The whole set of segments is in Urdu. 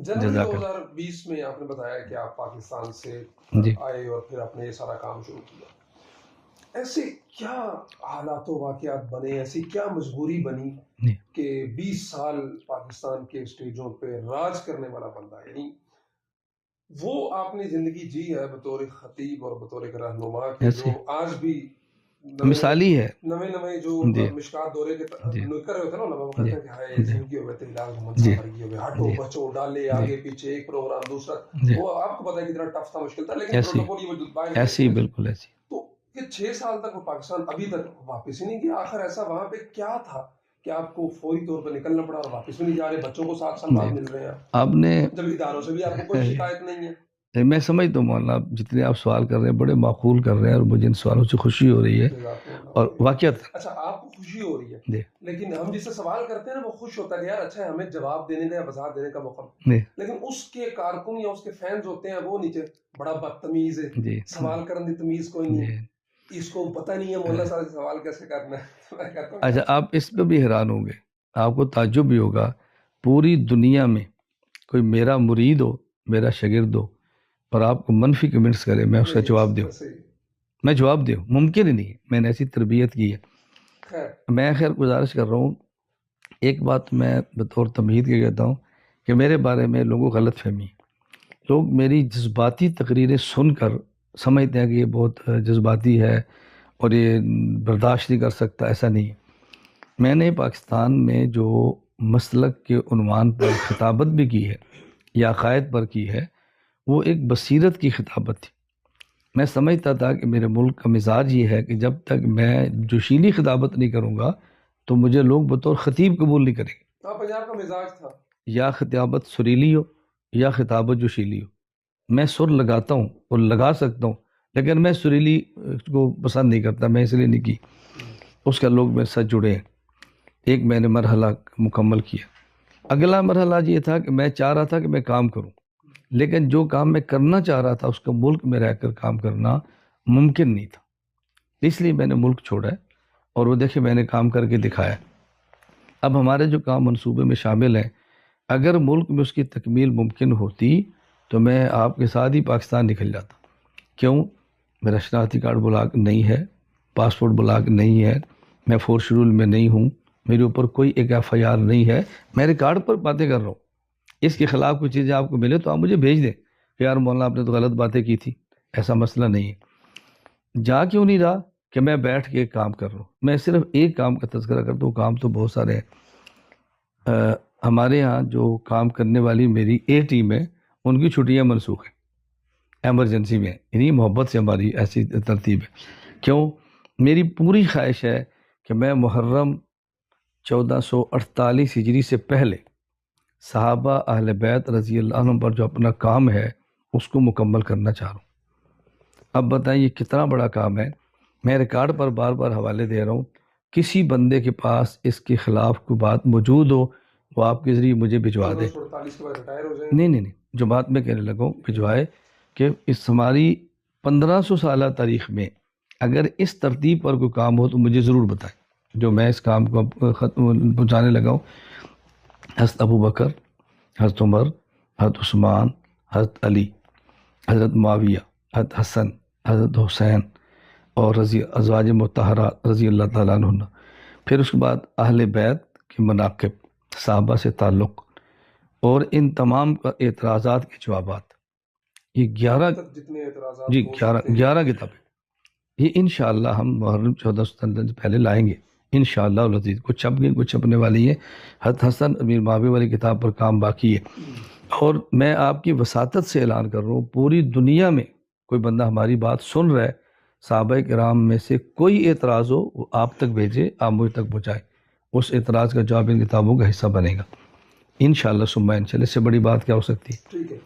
جنوری جزاک 2020 میں آپ نے بتایا کہ آپ پاکستان سے جی آئے اور پھر آپ نے یہ سارا کام شروع کیا. ایسے کیا حالات و واقعات بنے, ایسی کیا مجبوری بنی جی کہ 20 سال پاکستان کے اسٹیجوں پہ راج کرنے والا بندہ, یعنی وہ آپ نے زندگی جی ہے بطور خطیب اور بطور ایک رہنما کے, ایسی جو آج بھی مثالی ہے. نوے جو جی مشکات دورے کے جی نکر ہوتے ہیں نا علماء, وہ جی کہتے ہیں کہ ہائے جی زندگی ہوئے تیلال محمد جی صاحب مرگی ہوئے, ہٹو جی بچو ڈالے جی آگے پیچھے ایک پروگرام دوسرا. جی وہ آپ کو پتا ہے کتنا ٹف تھا, مشکل تھا, لیکن ایسی پروٹوکول یہ باہر کی ایسی ہوتے ہیں. بالکل ایسی. تو یہ 6 سال تک وہ پاکستان ابھی تک واپس ہی نہیں گیا. آخر ایسا وہاں پہ کیا تھا کہ آپ کو فوری طور پہ نکلنا پڑا اور واپس بھی نہیں جا رہے, بچوں کو 7 سال بعد جی مل رہے ہیں, آپ نے جب اداروں سے بھی آپ کو کوئی شکایت نہیں ہے؟ میں سمجھتا ہوں مولانا, آپ جتنے آپ سوال کر رہے ہیں بڑے معقول کر رہے ہیں, اور مجھے ان سوالوں سے خوشی ہو رہی ہے. اور واقعات اچھا آپ کو خوشی ہو رہی ہے, جی لیکن ہم جس سے سوال کرتے ہیں نا وہ خوش ہوتا ہے کہ یار اچھا ہمیں جواب دینے کا یا وضاحت دینے کا موقع, جی لیکن اس کے کارکن یا اس کے فینز ہوتے ہیں وہ نیچے بڑا بدتمیز ہے, جی سوال کرنے کی تمیز کوئی نہیں, جی. اس کو پتہ نہیں ہے مولا صاحب سوال کیسے کرنا ہے. میں کہتا ہوں اچھا آپ اس پہ بھی حیران ہوں گے, آپ کو تعجب بھی ہوگا, پوری دنیا میں کوئی میرا مرید ہو, میرا شاگرد ہو, اور آپ کو منفی کمنٹس کرے, میں اس کا جواب دوں, میں جواب دوں, ممکن ہی نہیں. میں نے ایسی تربیت کی ہے. خیر میں خیر گزارش کر رہا ہوں, ایک بات میں بطور تمہید کے کہتا ہوں کہ میرے بارے میں لوگوں کو غلط فہمی ہے. لوگ میری جذباتی تقریریں سن کر سمجھتے ہیں کہ یہ بہت جذباتی ہے اور یہ برداشت نہیں کر سکتا. ایسا نہیں ہے. میں نے پاکستان میں جو مسلک کے عنوان پر خطابت بھی کی ہے یا عقائد پر کی ہے, وہ ایک بصیرت کی خطابت تھی. میں سمجھتا تھا کہ میرے ملک کا مزاج یہ ہے کہ جب تک میں جوشیلی خطابت نہیں کروں گا تو مجھے لوگ بطور خطیب قبول نہیں کریں گے. پنجاب کا مزاج تھا, یا خطابت سریلی ہو یا خطابت جوشیلی ہو. میں سر لگاتا ہوں اور لگا سکتا ہوں, لیکن میں سریلی کو پسند نہیں کرتا, میں اس لیے نہیں کی. اس کا لوگ میرے ساتھ جڑے ہیں. ایک میں نے مرحلہ مکمل کیا. اگلا مرحلہ یہ تھا کہ میں چاہ رہا تھا کہ میں کام کروں, لیکن جو کام میں کرنا چاہ رہا تھا اس کا ملک میں رہ کر کام کرنا ممکن نہیں تھا. اس لیے میں نے ملک چھوڑا ہے, اور وہ دیکھیں میں نے کام کر کے دکھایا. اب ہمارے جو کام منصوبے میں شامل ہیں, اگر ملک میں اس کی تکمیل ممکن ہوتی تو میں آپ کے ساتھ ہی پاکستان نکل جاتا. کیوں؟ میرا شناختی کارڈ بلاک نہیں ہے, پاسپورٹ بلاک نہیں ہے, میں فورس شیڈول میں نہیں ہوں, میرے اوپر کوئی ایک FIR نہیں ہے, میں ریکارڈ پر باتیں کر رہا ہوں. اس کے خلاف کوئی چیزیں آپ کو ملے تو آپ مجھے بھیج دیں کہ یار مولانا آپ نے تو غلط باتیں کی تھی. ایسا مسئلہ نہیں ہے. جا کیوں نہیں رہا کہ میں بیٹھ کے ایک کام کر رہا ہوں. میں صرف ایک کام کا تذکرہ کرتا ہوں, کام تو بہت سارے ہیں. ہمارے ہاں جو کام کرنے والی میری ٹیم ہے, ان کی چھٹیاں منسوخ ہیں ایمرجنسی میں, یعنی محبت سے ہماری ایسی ترتیب ہے. کیوں؟ میری پوری خواہش ہے کہ میں محرم 1448 ہجری سے پہلے صحابہ اہل بیت رضی اللہ عنہ پر جو اپنا کام ہے اس کو مکمل کرنا چاہ رہا ہوں. اب بتائیں یہ کتنا بڑا کام ہے. میں ریکارڈ پر بار بار حوالے دے رہا ہوں, کسی بندے کے پاس اس کے خلاف کوئی بات موجود ہو وہ آپ کے ذریعے مجھے بھجوا دے. نہیں, جو بات میں کہنے لگا ہوں بھجوائے, کہ اس ہماری 1500 سالہ تاریخ میں اگر اس ترتیب پر کوئی کام ہو تو مجھے ضرور بتائیں. جو میں اس کام کو پہنچانے لگا ہوں, حضرت ابو بکر, حضرت عمر, حضرت عثمان, حضرت علی, حضرت معاویہ, حضرت حسن, حضرت حسین اور ازواج مطہرات رضی اللہ تعالیٰ عنہ. پھر اس کے بعد اہل بیت کے مناقب, صحابہ سے تعلق, اور ان تمام اعتراضات کے جوابات. یہ 11 کتابیں. یہ انشاءاللہ ہم محرم 14 سے پہلے لائیں گے انشاءاللہ العزیز. کچھ چھپ گئی, کچھ چھپنے والی ہے. حضرت حسن امیر معاویہ والی کتاب پر کام باقی ہے. اور میں آپ کی وساطت سے اعلان کر رہا ہوں, پوری دنیا میں کوئی بندہ ہماری بات سن رہا ہے, صحابہ کرام میں سے کوئی اعتراض ہو وہ آپ تک بھیجے, آپ مجھ تک پہنچائے. اس اعتراض کا جواب ان کتابوں کا حصہ بنے گا انشاءاللہ ثم انشاءاللہ. اس سے بڑی بات کیا ہو سکتی ہے؟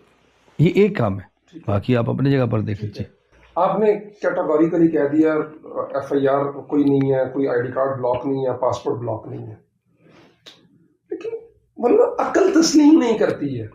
یہ ایک کام ہے, باقی آپ اپنی جگہ پر دیکھ لیجیے. آپ نے کیٹاگوریکلی کہہ دیا FIR کوئی نہیں ہے, کوئی ID کارڈ بلاک نہیں ہے, پاسپورٹ بلاک نہیں ہے, لیکن مطلب عقل تسلیم نہیں کرتی ہے.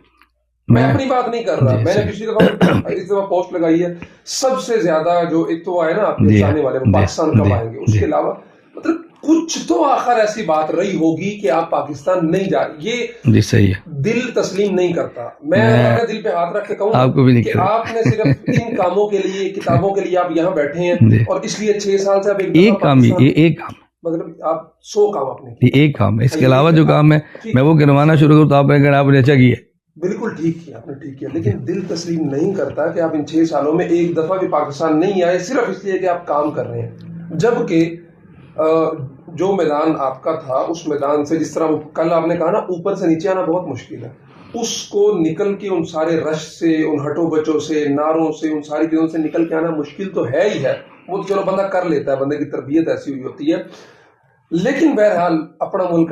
میں اپنی بات نہیں کر رہا, میں نے پچھلی دفعہ اس دفعہ پوسٹ لگائی ہے, سب سے زیادہ جو ایک تو آئے نا آپ کے چاہنے والے وہ پاکستان کب آئیں گے, اس کے علاوہ مطلب کچھ تو آخر ایسی بات رہی ہوگی کہ آپ پاکستان نہیں جا رہے. یہ جی صحیح ہے, دل تسلیم نہیں کرتا. میں اپنے دل پہ ہاتھ رکھ کے کہوں آپ کو بھی نہیں کہ کرے. آپ نے صرف ان کاموں کے لیے, کتابوں کے لیے آپ یہاں بیٹھے ہیں, اور اس لیے 6 سال سے آپ ایک کام ہی, ایک کام, مطلب آپ 100 کام آپ نے کیے. ایک کام ہے. اس کے علاوہ جو کام ہے میں وہ گنوانا شروع کروں تو آپ نے کہا آپ نے اچھا کیا. بالکل ٹھیک کیا آپ نے, ٹھیک کیا. لیکن دل تسلیم نہیں کرتا کہ آپ ان 6 سالوں میں ایک دفعہ بھی پاکستان نہیں آئے, صرف اس لیے کہ آپ کام کر رہے ہیں. جبکہ جو میدان آپ کا تھا, اس میدان سے, جس طرح کل آپ نے کہا نا, اوپر سے نیچے آنا بہت مشکل ہے. اس کو نکل کے ان سارے رش سے, ان ہٹو بچوں سے, ناروں سے, ان ساری چیزوں سے نکل کے آنا مشکل تو ہے ہی ہے. وہ تو چلو بندہ کر لیتا ہے, بندے کی تربیت ایسی ہوئی ہوتی ہے. لیکن بہرحال اپنا ملک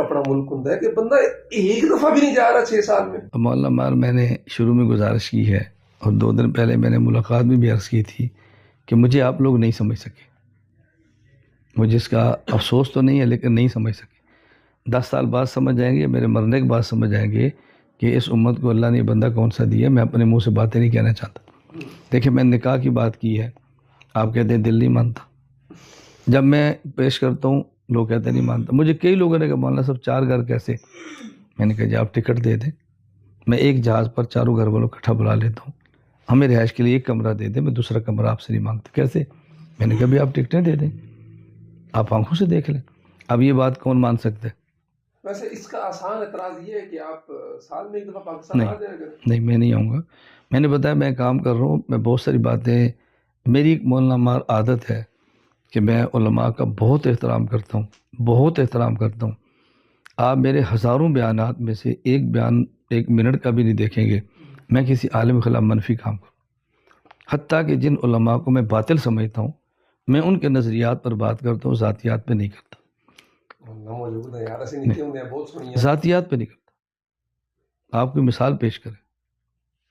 ہوں ہے کہ بندہ ایک دفعہ بھی نہیں جا رہا 6 سال میں. مولانا عمار, میں نے شروع میں گزارش کی ہے, اور 2 دن پہلے میں نے ملاقات میں بھی عرض کی تھی کہ مجھے آپ لوگ نہیں سمجھ سکے. مجھے اس کا افسوس تو نہیں ہے, لیکن نہیں سمجھ سکے. 10 سال بعد سمجھ جائیں گے, میرے مرنے کے بعد سمجھ جائیں گے کہ اس امت کو اللہ نے بندہ کون سا دیا. میں اپنے منہ سے باتیں نہیں کہنا چاہتا. دیکھیں, میں نکاح کی بات کی ہے, آپ کہتے ہیں دل نہیں مانتا. جب میں پیش کرتا ہوں لوگ کہتے ہیں نہیں مانتا. مجھے کئی لوگوں نے کہا مولانا صاحب 4 گھر کیسے؟ میں نے کہا جی آپ ٹکٹ دے دیں, میں ایک جہاز پر 4 گھر والوں اکٹھا بلا لیتا ہوں. ہمیں رہائش کے لیے ایک کمرہ دے دیں, میں دوسرا کمرہ آپ سے نہیں مانگتا. کیسے؟ میں نے کہا بھی آپ ٹکٹیں دے دیں, آپ آنکھوں سے دیکھ لیں. اب یہ بات کون مان سکتے؟ ویسے اس کا آسان اعتراض یہ ہے کہ آپ سال میں ایک دفعہ پاکستان آ جائیں گے. نہیں, میں نہیں آؤں گا. میں نے بتایا میں کام کر رہا ہوں, میں بہت ساری باتیں, میری ایک مولانا عمار عادت ہے کہ میں علماء کا بہت احترام کرتا ہوں, بہت احترام کرتا ہوں. آپ میرے ہزاروں بیانات میں سے ایک بیان 1 منٹ کا بھی نہیں دیکھیں گے میں کسی عالم کے خلاف منفی کام کروں. حتیٰ کہ جن علماء کو میں باطل سمجھتا ہوں, میں ان کے نظریات پر بات کرتا ہوں, ذاتیات پہ نہیں کرتا. ذاتیات پہ نہیں کرتا. آپ کوئی مثال پیش کریں.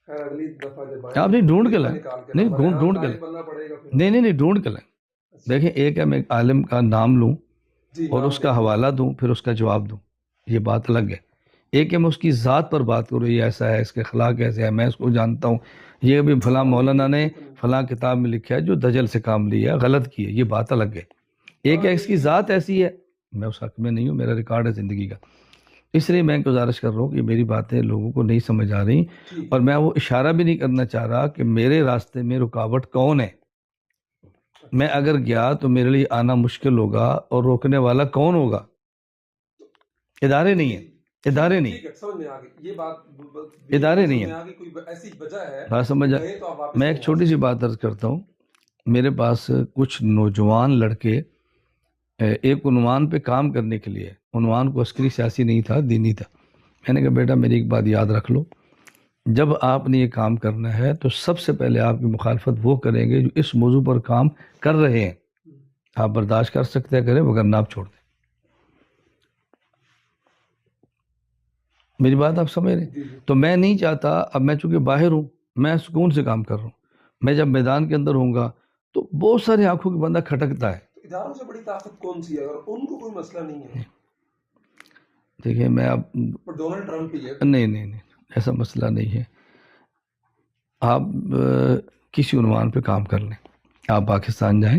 آپ نہیں ڈھونڈ کے لائیں, نہیں ڈھونڈ کے لائیں, نہیں ڈھونڈ کے لائیں. دیکھیں, ایک ہے میں ایک عالم کا نام لوں اور اس کا حوالہ دوں, پھر اس کا جواب دوں, یہ بات الگ ہے. ایک ہے میں اس کی ذات پر بات کروں, یہ ایسا ہے, اس کے اخلاق ایسے ہے, میں اس کو جانتا ہوں, یہ بھی فلاں مولانا نے فلاں کتاب میں لکھا ہے جو دجل سے کام لیا ہے, غلط کی ہے, یہ بات الگ ہے. ایک ہے اس کی ذات ایسی ہے, میں اس حق میں نہیں ہوں, میرا ریکارڈ ہے زندگی کا. اس لیے میں گزارش کر رہا ہوں کہ میری باتیں لوگوں کو نہیں سمجھ آ رہی, اور میں وہ اشارہ بھی نہیں کرنا چاہ رہا کہ میرے راستے میں رکاوٹ کون ہے. میں اگر گیا تو میرے لیے آنا مشکل ہوگا, اور روکنے والا کون ہوگا؟ ادارے نہیں ہیں, ادارے نہیں, ادارے نہیں ہیں. بات سمجھ آ. میں ایک چھوٹی سی بات عرض کرتا ہوں. میرے پاس کچھ نوجوان لڑکے ایک عنوان پہ کام کرنے کے لیے, عنوان کو عسکری سیاسی نہیں تھا, دینی تھا. میں نے کہا بیٹا میری ایک بات یاد رکھ لو, جب آپ نے یہ کام کرنا ہے تو سب سے پہلے آپ کی مخالفت وہ کریں گے جو اس موضوع پر کام کر رہے ہیں. آپ برداشت کر سکتے ہیں کریں, وگرنہ آپ چھوڑ دیں. میری بات آپ سمجھ رہے ہیں؟ تو میں نہیں چاہتا, اب میں چونکہ باہر ہوں, میں سکون سے کام کر رہا ہوں. میں جب میدان کے اندر ہوں گا تو بہت سارے آنکھوں کے بندہ کھٹکتا ہے. اداروں سے بڑی طاقت کون سی ہے اگر ان کو کوئی مسئلہ نہیں ہے؟ دیکھیں میں اب ڈونلڈ ٹرمپ ہی ہے. نہیں, ایسا مسئلہ نہیں ہے. آپ کسی عنوان پہ کام کر لیں, آپ پاکستان جائیں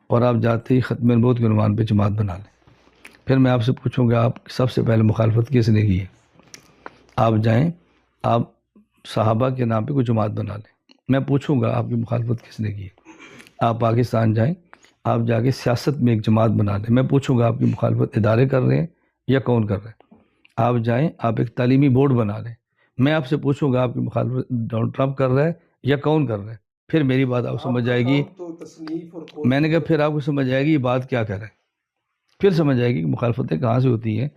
اور آپ جاتے ہی ختم نبوت کے عنوان پہ جماعت بنا لیں. پھر میں آپ سے پوچھوں گا آپ سب سے پہلے مخالفت کس نے کی ہے؟ آپ جائیں, آپ صحابہ کے نام پہ کوئی جماعت بنا لیں, میں پوچھوں گا آپ کی مخالفت کس نے کی ہے. آپ پاکستان جائیں, آپ جا کے سیاست میں ایک جماعت بنا لیں, میں پوچھوں گا آپ کی مخالفت ادارے کر رہے ہیں یا کون کر رہے ہیں. آپ جائیں, آپ ایک تعلیمی بورڈ بنا لیں, میں آپ سے پوچھوں گا آپ کی مخالفت ڈونلڈ ٹرمپ کر رہا ہے یا کون کر رہا ہے. پھر میری بات آپ سمجھ جائے گی. میں نے کہا پھر آپ کو سمجھ جائے گی یہ بات کیا کر رہا ہے, پھر سمجھ جائے گی کہ مخالفتیں کہاں سے ہوتی ہیں.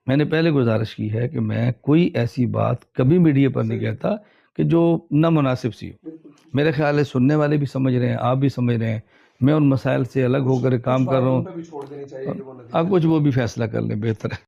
میں نے پہلے گزارش کی ہے کہ میں کوئی ایسی بات کبھی میڈیا پر نہیں کہتا کہ جو نامناسب سی ہو. میرے خیال ہے سننے والے بھی سمجھ رہے ہیں, آپ بھی سمجھ رہے ہیں, میں ان مسائل سے الگ ہو کر کام کر رہا ہوں. آپ کچھ وہ بھی فیصلہ کر لیں, بہتر ہے.